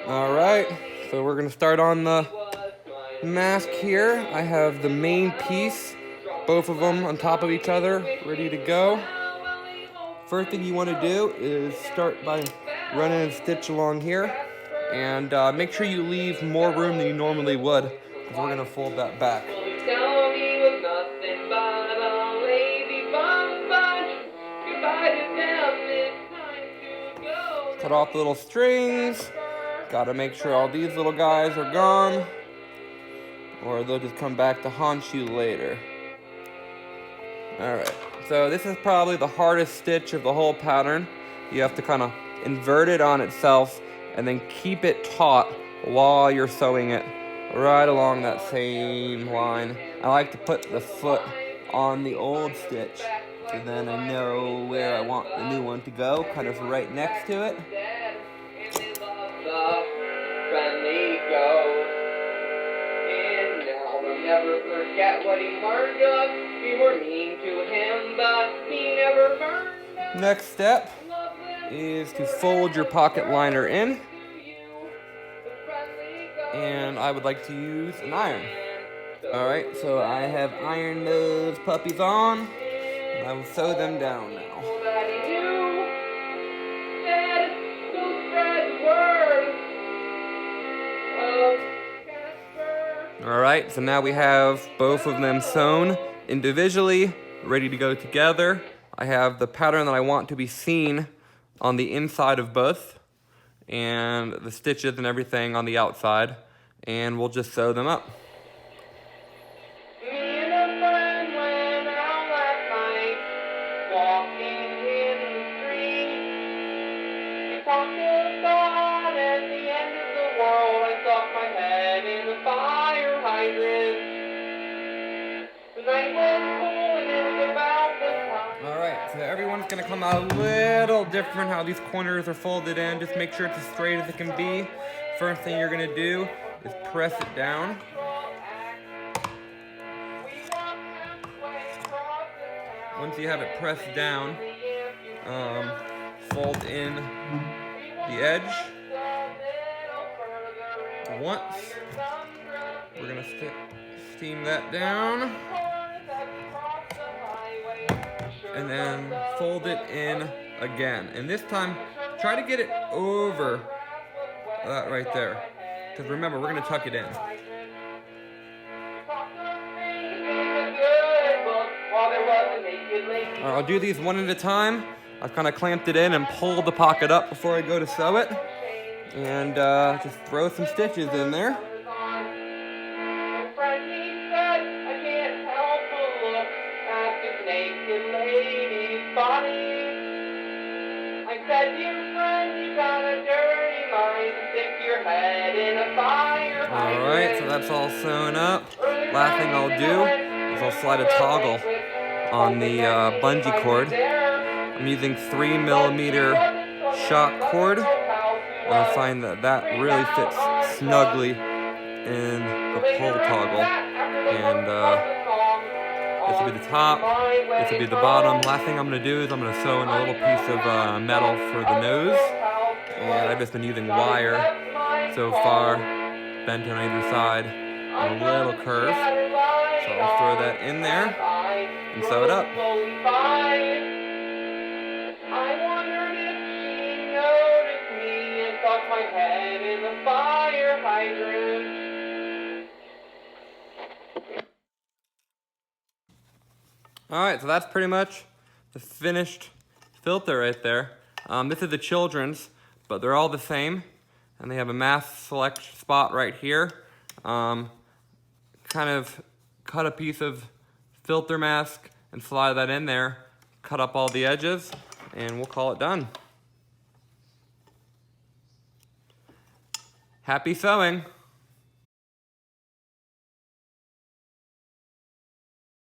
All right, so we're gonna start on the mask here. I have the main piece, both of them on top of each other, ready to go. First thing you want to do is start by running a stitch along here, and make sure you leave more room than you normally would, because we're gonna fold that back. Cut off the little strings. Gotta make sure all these little guys are gone, or they'll just come back to haunt you later. Alright, so this is probably the hardest stitch of the whole pattern. You have to kind of invert it on itself and then keep it taut while you're sewing it right along that same line. I like to put the foot on the old stitch, so then I know where I want the new one to go, kind of right next to it. Never forget what he learned of. We were mean to him, but he never burned us. Next step is to fold your pocket liner in, and I would like to use an iron. Alright, so I have ironed those puppies on, and I will sew them down now. Alright, so now we have both of them sewn individually, ready to go together. I have the pattern that I want to be seen on the inside of both, and the stitches and everything on the outside, and we'll just sew them up. Me and a friend went out last night, walking in the street. We talked about at the end of the world. I stuck my head in the fire hydrant. The night was cool and it was about the time. Alright, so everyone's gonna come out a little different how these corners are folded in. Just make sure it's as straight as it can be. First thing you're gonna do is press it down. Once you have it pressed down, fold in the edge once. We're gonna steam that down, and then fold it in again. And this time, try to get it over that right there, because remember, we're gonna tuck it in. Alright, I'll do these one at a time. I've kind of clamped it in and pulled the pocket up before I go to sew it. And just throw some stitches in there. Alright, so that's all sewn up. Last thing I'll do is I'll slide a toggle on the bungee cord. I'm using 3mm shock cord, and I find that that really fits snugly in the pull toggle. And this will be the top, this will be the bottom. Last thing I'm going to do is I'm going to sew in a little piece of metal for the nose, and I've just been using wire so far, bent on either side, and a little curve. So I'll throw that in there and sew it up. I wondered if she noticed me and stuck my head in the fire hydrant. Alright, so that's pretty much the finished filter right there. This is the children's, but they're all the same, and they have a mask select spot right here. Kind of cut a piece of filter mask and slide that in there, cut up all the edges, and we'll call it done. Happy sewing!